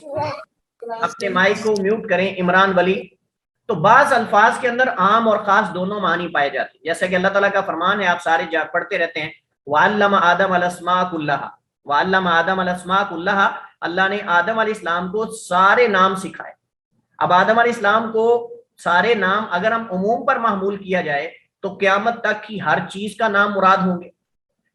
اپنے مائک کو میوٹ کریں عمران ولی۔ تو بعض الفاظ کے اندر عام اور خاص دونوں معنی پائے جاتے ہیں، جیسا کہ اللہ تعالیٰ کا فرمان ہے، آپ سارے پڑھتے رہتے ہیں، وَعَلَّمَ آدَمَ الْأَسْمَاءَ كُلَّهَا، وَعَلَّمَ آدَمَ الْأَسْمَاءَ كُلَّهَا، اللہ نے آدم علیہ السلام کو سارے نام سکھائے۔ اب آدم علیہ السلام کو سارے نام اگر ہم عموم پر محمول کیا جائے تو قیامت تک کی ہر چیز کا نام مراد ہوں گے،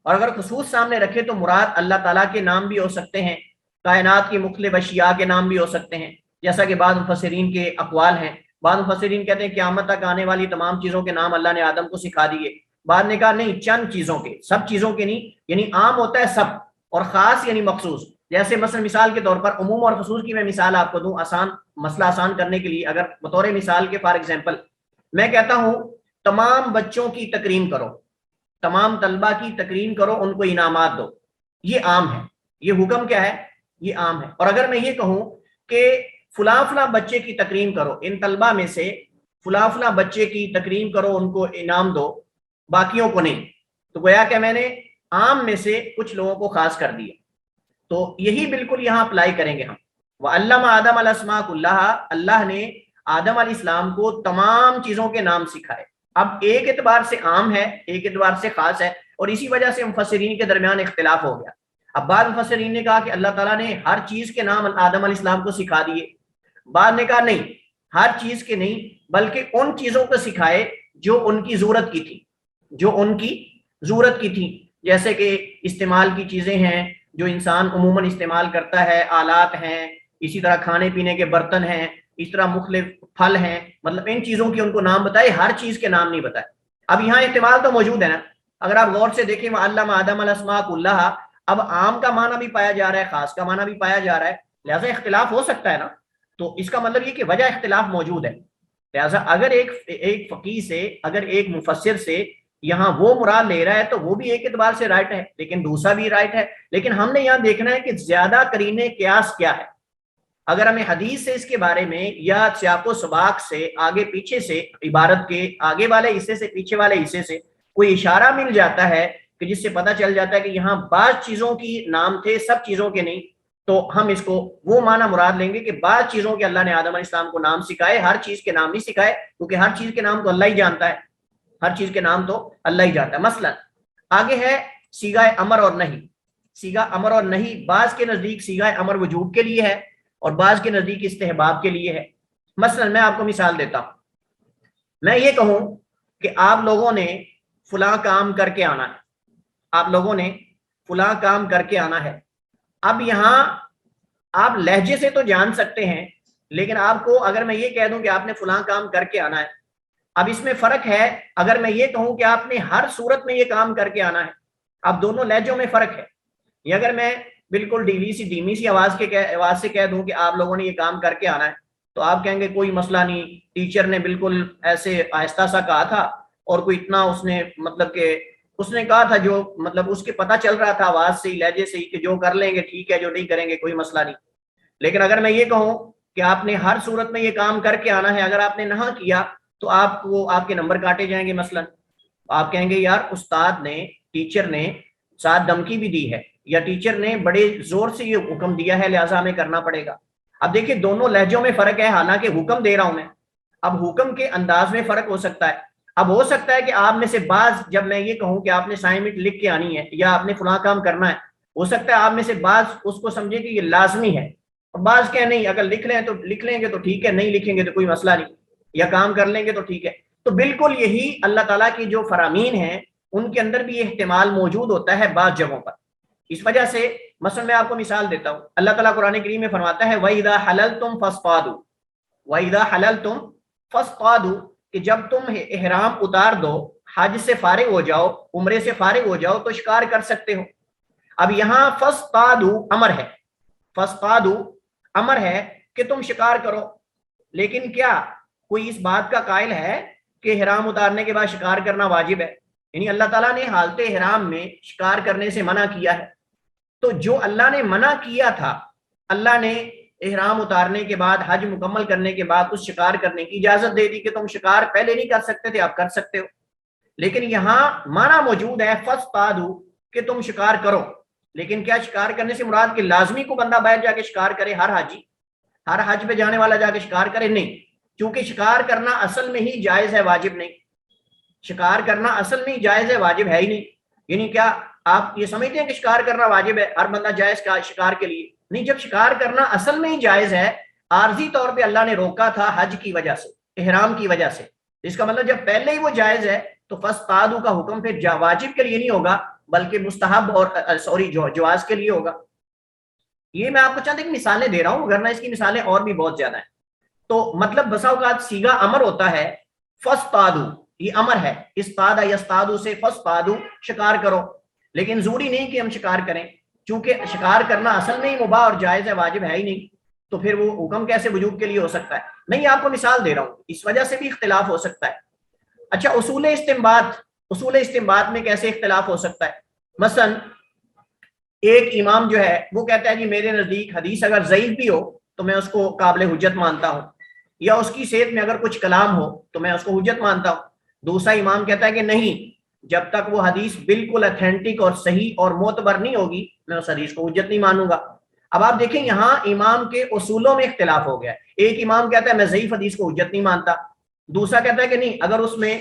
اور اگر خصوص سامنے رکھے تو مراد اللہ تعالیٰ کے نام بھی ہو سکتے ہیں، کائنات کی مختلف اشیاء کے نام بھی ہو سکتے ہیں، جیسا کہ بعض مفسرین کے اقوال ہیں۔ بعض مفسرین کہتے ہیں قیامت تک آنے والی تمام چیزوں کے نام اللہ نے آدم کو سکھا دیے، بعد نے کہا نہیں چند چیزوں کے، سب چیزوں کے نہیں، یعنی عام ہوتا ہے سب، اور خاص یعنی مخصوص۔ جیسے مثلا مثال کے طور پر عموم اور خصوص کی میں مثال آپ کو دوں، آسان مسئلہ آسان کرنے کے لیے، اگر بطور مثال کے فار ایگزامپل میں کہتا ہوں تمام بچوں کی تکریم کرو، تمام طلبہ کی تکریم کرو، ان کو انعامات دو، یہ عام ہے، یہ حکم کیا ہے، یہ عام ہے۔ اور اگر میں یہ کہوں کہ فلاں فلاں بچے کی تکریم کرو، ان طلبہ میں سے فلاں فلاں بچے کی تکریم کرو، ان کو انعام دو، باقیوں کو نہیں، تو گویا کہ میں نے عام میں سے کچھ لوگوں کو خاص کر دیا۔ تو یہی بالکل یہاں اپلائی کریں گے ہم، وَعَلَّمَ آدَمَ الْأَسْمَاءَ كُلَّهَا، اللہ نے آدم علیہ السلام کو تمام چیزوں کے نام سکھائے. اب ایک اعتبار سے عام ہے, ایک اعتبار سے خاص ہے, اور اسی وجہ سے مفسرین کے درمیان اختلاف ہو گیا. اب بعض مفسرین نے کہا کہ اللہ تعالیٰ نے ہر چیز کے نام آدم علیہ السلام کو سکھا دیے. بعض نے کہا نہیں, ہر چیز کے نہیں, بلکہ ان چیزوں کو سکھائے جو ان کی ضرورت کی تھی, جو ان کی ضرورت کی تھی, جیسے کہ استعمال کی چیزیں ہیں جو انسان عموماً استعمال کرتا ہے, آلات ہیں, اسی طرح کھانے پینے کے برتن ہیں, اس طرح مختلف پھل ہیں, مطلب ان چیزوں کے ان کو نام بتائے, ہر چیز کے نام نہیں بتائے. اب یہاں احتمال تو موجود ہے نا, اگر آپ غور سے دیکھیں وَعَلَّمَ آدَمَ الْأَسْمَاءَ كُلَّهَا, اب عام کا معنی بھی پایا جا رہا ہے, خاص کا معنی بھی پایا جا رہا ہے, لہٰذا اختلاف ہو سکتا ہے نا. تو اس کا مطلب یہ کہ وجہ اختلاف موجود ہے. لہٰذا اگر ایک فقیہ سے, اگر ایک مفسر سے یہاں وہ مراد لے رہا ہے تو وہ بھی ایک اعتبار سے رائٹ ہے, لیکن دوسرا بھی رائٹ ہے. لیکن ہم نے یہاں دیکھنا ہے کہ زیادہ قرینے قیاس کیا ہے. اگر ہمیں حدیث سے اس کے بارے میں یا سیاق و سباق سے, آگے پیچھے سے, عبارت کے آگے والے حصے سے پیچھے والے حصے سے کوئی اشارہ مل جاتا ہے کہ جس سے پتہ چل جاتا ہے کہ یہاں بعض چیزوں کی نام تھے, سب چیزوں کے نہیں, تو ہم اس کو وہ معنی مراد لیں گے کہ بعض چیزوں کے اللہ نے آدم علیہ السلام کو نام سکھائے, ہر چیز کے نام نہیں سکھائے, کیونکہ ہر چیز کے نام تو اللہ ہی جانتا ہے, ہر چیز کے نام تو اللہ ہی جانتا ہے. مثلا آگے ہے صیغہ امر اور نہیں. صیغہ امر اور نہیں بعض کے نزدیک صیغہ امر وجوب کے لیے ہے اور بعض کے نزدیک استحباب کے لیے ہے. مثلا میں آپ کو مثال دیتا ہوں, میں یہ کہوں کہ آپ لوگوں نے فلاں کام کر کے آنا ہے, آپ لوگوں نے فلاں کام کر کے آنا ہے. اب یہاں آپ لہجے سے تو جان سکتے ہیں, لیکن آپ کو اگر میں یہ کہہ دوں کہ آپ نے فلاں کام کر کے آنا ہے, اب اس میں فرق ہے. اگر میں یہ کہوں کہ آپ نے ہر صورت میں یہ کام کر کے آنا ہے, اب دونوں لہجوں میں فرق ہے. یہ اگر میں بالکل دھیمی سی آواز سے کہہ دوں کہ آپ لوگوں نے یہ کام کر کے آنا ہے, تو آپ کہیں گے کوئی مسئلہ نہیں, ٹیچر نے بالکل ایسے آہستہ سا کہا تھا اور کوئی اتنا اس نے مطلب کہ اس نے کہا تھا جو مطلب اس کے پتہ چل رہا تھا آواز سے ہی, لہجے سے ہی, کہ جو کر لیں گے ٹھیک ہے, جو نہیں کریں گے کوئی مسئلہ نہیں. لیکن اگر میں یہ کہوں کہ آپ نے ہر صورت میں یہ کام کر کے آنا ہے, اگر آپ نے نہ کیا تو آپ کو آپ کے نمبر کاٹے جائیں گے. مثلا آپ کہیں گے یار استاد نے, ٹیچر نے ساتھ دھمکی بھی دی ہے, یا ٹیچر نے بڑے زور سے یہ حکم دیا ہے لہٰذا ہمیں کرنا پڑے گا. اب دیکھیں دونوں لہجوں میں فرق ہے, حالانکہ حکم دے رہا ہوں میں, اب حکم کے انداز میں فرق ہو سکتا ہے. اب ہو سکتا ہے کہ آپ میں سے بعض, جب میں یہ کہوں کہ آپ نے اسائنمنٹ لکھ کے آنی ہے یا آپ نے فلاں کام کرنا ہے, ہو سکتا ہے آپ میں سے بعض اس کو سمجھے کہ یہ لازمی ہے, اور بعض کہ نہیں, اگر لکھ لیں تو لکھ لیں گے تو ٹھیک ہے, نہیں لکھیں گے تو کوئی مسئلہ نہیں, یا کام کر لیں گے تو ٹھیک ہے. تو بالکل یہی اللہ تعالیٰ کی جو فرامین ہیں ان کے اندر بھی یہ احتمال موجود ہوتا ہے بعض جگہوں پر. اس وجہ سے مثلا میں آپ کو مثال دیتا ہوں, اللہ تعالیٰ قرآن کریم میں فرماتا ہے وَإِذَا حَلَلْتُمْ فَاصْطَادُوا, وَإِذَا حَلَلْتُمْ فَاصْطَادُوا, کہ جب تم احرام اتار دو, حج سے فارغ ہو جاؤ, عمرے سے فارغ ہو جاؤ تو شکار کر سکتے ہو. اب یہاں فَاصْطَادُوا امر ہے, فَاصْطَادُوا امر ہے کہ تم شکار کرو, لیکن کیا کوئی اس بات کا قائل ہے کہ احرام اتارنے کے بعد شکار کرنا واجب ہے؟ یعنی اللہ تعالیٰ نے حالت احرام میں شکار کرنے سے منع کیا ہے. تو جو اللہ نے منع کیا تھا, اللہ نے احرام اتارنے کے بعد, حج مکمل کرنے کے بعد اس شکار کرنے کی اجازت دے دی کہ تم شکار پہلے نہیں کر سکتے تھے, آپ کر سکتے ہو. لیکن یہاں منع موجود ہے فَاصْطَادُوا, کہ تم شکار کرو. لیکن کیا شکار کرنے سے مراد کہ لازمی کو بندہ باہر جا کے شکار کرے, ہر حاجی ہر حج پہ جانے والا جا کے شکار کرے؟ نہیں, کیونکہ شکار کرنا اصل میں ہی جائز ہے, واجب نہیں. شکار کرنا اصل میں ہی جائز ہے, واجب ہے ہی نہیں. یعنی کیا آپ یہ سمجھتے ہیں کہ شکار کرنا واجب ہے, ہر بندہ جائز کا شکار کے لیے؟ نہیں, جب شکار کرنا اصل میں ہی جائز ہے, عارضی طور پہ اللہ نے روکا تھا حج کی وجہ سے, احرام کی وجہ سے, اس کا مطلب جب پہلے ہی وہ جائز ہے تو فَاصْطَادُوا کا حکم پھر واجب کے لیے نہیں ہوگا بلکہ مستحب اور جواز کے لیے ہوگا. یہ میں آپ کو چند ایک مثالیں دے رہا ہوں, ورنہ اس کی مثالیں اور بھی بہت زیادہ ہیں. تو مطلب بسا اوقات صیغہ امر ہوتا ہے فَاصْطَادُوا, یہ امر ہے, استاد یستادو سے فَاصْطَادُوا, شکار کرو. لیکن ضروری نہیں کہ ہم شکار کریں, چونکہ شکار کرنا اصل میں ہی مباح اور جائز ہے, واجب ہے ہی نہیں, تو پھر وہ حکم کیسے وجوب کے لیے ہو سکتا ہے؟ نہیں, آپ کو مثال دے رہا ہوں, اس وجہ سے بھی اختلاف ہو سکتا ہے. اچھا, اصول استنباط میں کیسے اختلاف ہو سکتا ہے؟ مثلا ایک امام جو ہے وہ کہتا ہے کہ میرے نزدیک حدیث اگر ضعیف بھی ہو تو میں اس کو قابل حجت مانتا ہوں, یا اس کی صحت میں اگر کچھ کلام ہو تو میں اس کو حجت مانتا ہوں. دوسرا امام کہتا ہے کہ نہیں, جب تک وہ حدیث بالکل اتھینٹک اور صحیح اور معتبر نہیں ہوگی میں اس حدیث کو حجت نہیں مانوں گا. اب آپ دیکھیں یہاں امام کے اصولوں میں اختلاف ہو گیا ہے، ایک امام کہتا ہے میں ضعیف حدیث کو حجت نہیں مانتا، دوسرا کہتا ہے کہ نہیں اگر اس میں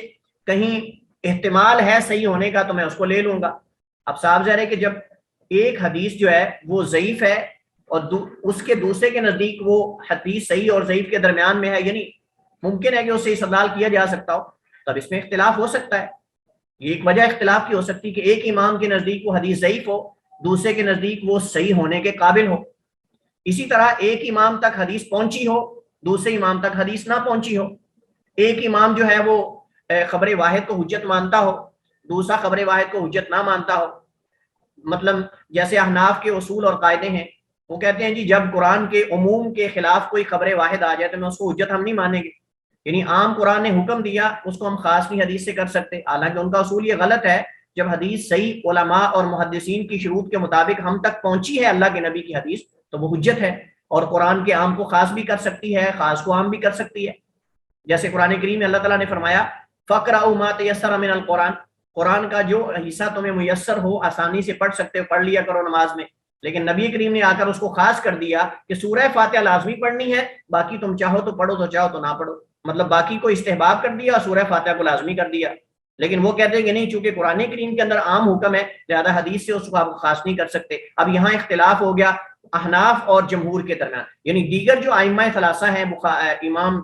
کہیں احتمال ہے صحیح ہونے کا تو میں اس کو لے لوں گا۔ اب صاحب ظاہر ہے کہ جب ایک حدیث جو ہے وہ ضعیف ہے اور اس کے دوسرے کے نزدیک وہ حدیث صحیح اور ضعیف کے درمیان میں ہے، یعنی ممکن ہے کہ اس سے استدلال کیا جا سکتا ہو، تب اس میں اختلاف ہو سکتا ہے۔ یہ ایک وجہ اختلاف کی ہو سکتی کہ ایک امام کے نزدیک وہ حدیث ضعیف ہو، دوسرے کے نزدیک وہ صحیح ہونے کے قابل ہو۔ اسی طرح ایک امام تک حدیث پہنچی ہو، دوسرے امام تک حدیث نہ پہنچی ہو، ایک امام جو ہے وہ خبر واحد کو حجت مانتا ہو، دوسرا خبر واحد کو حجت نہ مانتا ہو۔ مطلب جیسے احناف کے اصول اور قاعدے ہیں، وہ کہتے ہیں جی جب قرآن کے عموم کے خلاف کوئی خبر واحد آ جائے تو میں اس کو حجت ہم نہیں مانیں گے، یعنی عام قرآن نے حکم دیا اس کو ہم خاص نہیں حدیث سے کر سکتے، حالانکہ ان کا اصول یہ غلط ہے۔ جب حدیث صحیح علماء اور محدثین کی شروط کے مطابق ہم تک پہنچی ہے اللہ کے نبی کی حدیث تو وہ حجت ہے، اور قرآن کے عام کو خاص بھی کر سکتی ہے، خاص کو عام بھی کر سکتی ہے۔ جیسے قرآن کریم میں اللہ تعالیٰ نے فرمایا فَقْرَؤْا مَا تَيَسَّرَ مِنَ الْقُرْآنِ، قرآن کا جو حصہ تمہیں میسر ہو آسانی سے پڑھ سکتے ہو پڑھ لیا کرو نماز میں، لیکن نبی کریم نے آ کر اس کو خاص کر دیا کہ سورہ فاتحہ لازمی پڑھنی ہے، باقی تم چاہو تو پڑھو، تو چاہو تو نہ پڑھو، مطلب باقی کو استحباب کر دیا اور سورہ فاتحہ کو لازمی کر دیا۔ لیکن وہ کہتے ہیں کہ نہیں چونکہ قرآن کریم کے اندر عام حکم ہے لہذا حدیث سے اس کو آپ خاص نہیں کر سکتے۔ اب یہاں اختلاف ہو گیا احناف اور جمہور کے درمیان، یعنی دیگر جو ائمہ ثلاثہ ہیں امام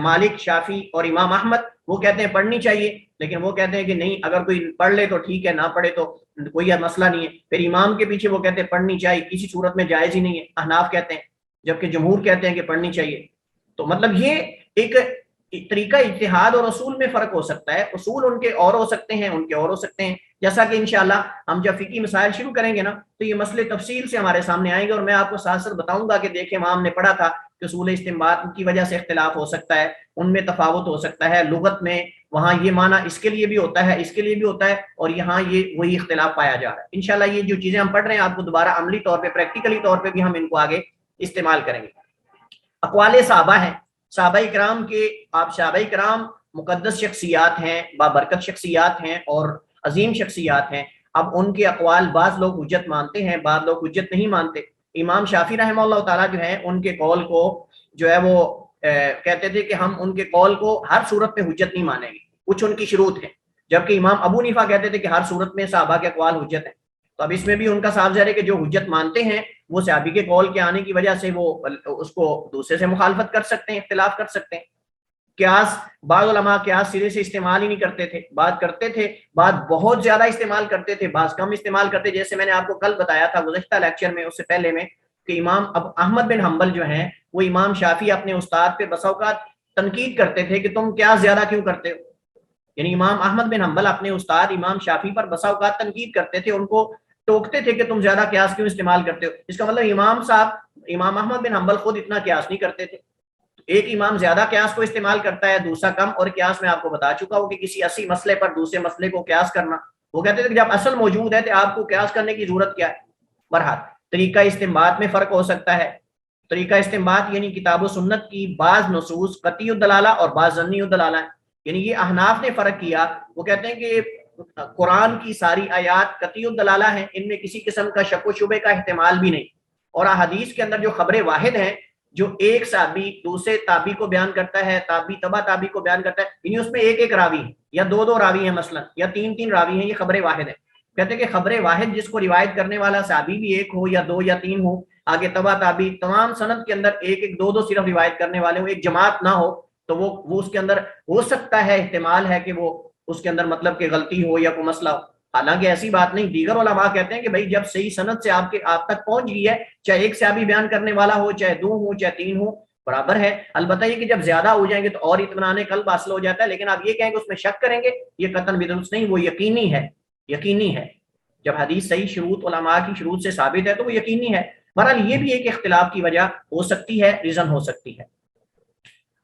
مالک، شافی اور امام احمد، وہ کہتے ہیں پڑھنی چاہیے، لیکن وہ کہتے ہیں کہ نہیں اگر کوئی پڑھ لے تو ٹھیک ہے، نہ پڑھے تو کوئی مسئلہ نہیں ہے۔ پھر امام کے پیچھے وہ کہتے ہیں پڑھنی چاہیے، کسی صورت میں جائز ہی نہیں ہے، احناف کہتے ہیں، جبکہ جمہور کہتے ہیں کہ پڑھنی چاہیے۔ تو مطلب یہ ایک طریقہ اجتہاد اور اصول میں فرق ہو سکتا ہے، اصول ان کے اور ہو سکتے ہیں، ان کے اور ہو سکتے ہیں، جیسا کہ انشاءاللہ ہم جب فقہی مسائل شروع کریں گے نا تو یہ مسئلے تفصیل سے ہمارے سامنے آئیں گے، اور میں آپ کو ساتھ ساتھ بتاؤں گا کہ دیکھیں وہاں ہم نے پڑھا تھا کہ اصول استنباط کی وجہ سے اختلاف ہو سکتا ہے، ان میں تفاوت ہو سکتا ہے، لغت میں وہاں یہ معنی اس کے لیے بھی ہوتا ہے، اس کے لیے بھی ہوتا ہے، اور یہاں یہ وہی اختلاف پایا جا رہا ہے۔ انشاءاللہ یہ جو چیزیں ہم پڑھ رہے ہیں آپ کو دوبارہ عملی طور پہ پریکٹیکلی طور پہ بھی ہم ان کو آگے استعمال کریں گے۔ اقوال صحابہ ہیں، صحابہ کرام کے، آپ صحابہ کرام مقدس شخصیات ہیں، بابرکت شخصیات ہیں اور عظیم شخصیات ہیں۔ اب ان کے اقوال بعض لوگ حجت مانتے ہیں، بعض لوگ حجت نہیں مانتے۔ امام شافعی رحمہ اللہ تعالیٰ جو ہیں ان کے قول کو جو ہے وہ کہتے تھے کہ ہم ان کے قول کو ہر صورت میں حجت نہیں مانیں گے، کچھ ان کی شروط ہیں، جبکہ امام ابو حنیفہ کہتے تھے کہ ہر صورت میں صحابہ کے اقوال حجت ہیں۔ تو اب اس میں بھی ان کا صاف ظاہر ہے کہ جو حجت مانتے ہیں وہ صحابی کے قول کے آنے کی وجہ سے وہ اس کو دوسرے سے مخالفت کر سکتے ہیں، اختلاف کر سکتے ہیں۔ قیاس، بعض علماء قیاس سرے سے استعمال ہی نہیں کرتے تھے، بعض کرتے تھے، بعض بہت زیادہ استعمال کرتے تھے، بعض کم استعمال کرتے، جیسے میں نے آپ کو کل بتایا تھا گزشتہ لیکچر میں، اس سے پہلے میں، کہ امام اب احمد بن حنبل جو ہیں وہ امام شافعی اپنے استاد پہ بسا اوقات تنقید کرتے تھے کہ تم قیاس زیادہ کیوں کرتے ہو، یعنی امام احمد بن حنبل اپنے استاد امام شافعی پر بسا اوقات تنقید کرتے تھے، ان کو ٹوکتے تھے کہ تم زیادہ قیاس کیوں استعمال کرتے ہو۔ اس کا مطلب امام صاحب امام احمد بن حنبل خود اتنا قیاس نہیں کرتے تھے، ایک امام زیادہ قیاس کو استعمال کرتا ہے، دوسرا کم، اور قیاس میں آپ کو بتا چکا ہوں کہ کسی اصلی مسئلے پر دوسرے مسئلے کو قیاس کرنا، وہ کہتے تھے کہ جب اصل موجود ہے تو آپ کو قیاس کرنے کی ضرورت کیا ہے۔ بہرحال طریقہ استنباط میں فرق ہو سکتا ہے، طریقہ استنباط یعنی کتاب و سنت کی بعض نصوص قطعی الدلالہ اور بعض ظنی الدلالہ ہیں، یعنی یہ احناف نے فرق کیا، وہ کہتے ہیں کہ قرآن کی ساری آیات قطعی الدلالہ ہیں، ان میں کسی قسم کا شک و شبے کا احتمال بھی نہیں، اور احادیث کے اندر جو خبر واحد ہیں جو ایک صحابی دوسرے تابعی کو بیان کرتا ہے، تابعی تبع تابعی کو بیان کرتا ہے، یعنی اس میں ایک ایک راوی ہے یا دو دو راوی ہیں مثلا، یا تین تین راوی ہیں، یہ خبر واحد ہے۔ کہتے ہیں کہ خبر واحد جس کو روایت کرنے والا صحابی بھی ایک ہو یا دو یا تین ہو، آگے تبع تابعی، تمام سند کے اندر ایک ایک دو دو صرف روایت کرنے والے ہوں، ایک جماعت نہ ہو، تو وہ اس کے اندر ہو سکتا ہے، احتمال ہے کہ وہ اس کے اندر مطلب کہ غلطی ہو یا کوئی مسئلہ ہو، حالانکہ ایسی بات نہیں۔ دیگر علماء کہتے ہیں کہ بھائی جب صحیح سند سے آپ تک پہنچ گئی ہے، چاہے ایک صحابی بیان کرنے والا ہو، چاہے دو ہو، چاہے تین ہو، برابر ہے۔ البتہ یہ کہ جب زیادہ ہو جائیں گے تو اور اطمینان قلب حاصل ہو جاتا ہے، لیکن آپ یہ کہیں کہ اس میں شک کریں گے، یہ قطعاً بھی درست نہیں، وہ یقینی ہے، یقینی ہے۔ جب حدیث صحیح شروط علماء کی شروط سے ثابت ہے تو وہ یقینی ہے۔ بہرحال یہ بھی ایک اختلاف کی وجہ ہو سکتی ہے، ریزن ہو سکتی ہے۔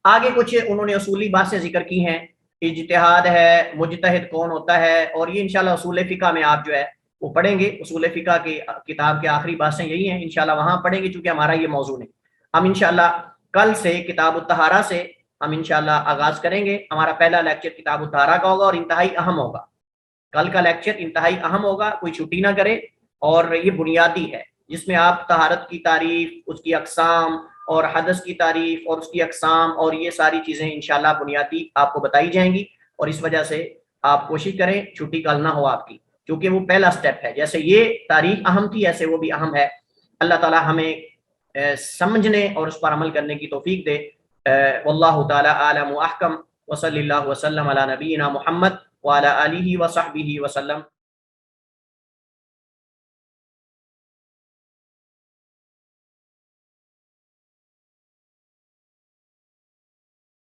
آگے کچھ انہوں نے اصولی باتیں ذکر کی ہیں، اجتہاد ہے، مجتہد کون ہوتا ہے، اور یہ انشاءاللہ اصول فقہ میں آپ جو ہے وہ پڑھیں گے، اصول فقہ کی کتاب کے آخری باتیں یہی ہیں، انشاءاللہ وہاں پڑھیں گے چونکہ ہمارا یہ موضوع ہے۔ ہم انشاءاللہ کل سے کتاب الطہارہ سے ہم انشاءاللہ آغاز کریں گے، ہمارا پہلا لیکچر کتاب الطہارہ کا ہوگا اور انتہائی اہم ہوگا، کل کا لیکچر انتہائی اہم ہوگا، کوئی چھٹی نہ کرے، اور یہ بنیادی ہے۔ جس میں آپ طہارت کی تعریف، اس کی اقسام، اور حدث کی تعریف اور اس کی اقسام، اور یہ ساری چیزیں انشاءاللہ بنیادی آپ کو بتائی جائیں گی. اور اس وجہ سے آپ کوشش کریں چھٹی کل نہ ہو آپ کی، کیونکہ وہ پہلا سٹیپ ہے. جیسے یہ تاریخ اہم تھی ایسے وہ بھی اہم ہے. اللہ تعالی ہمیں سمجھنے اور اس پر عمل کرنے کی توفیق دے. واللہ تعالی عالم و احکم، وصلی اللہ وسلم علی نبینا محمد وعلی آلہ وصحبہ وسلم.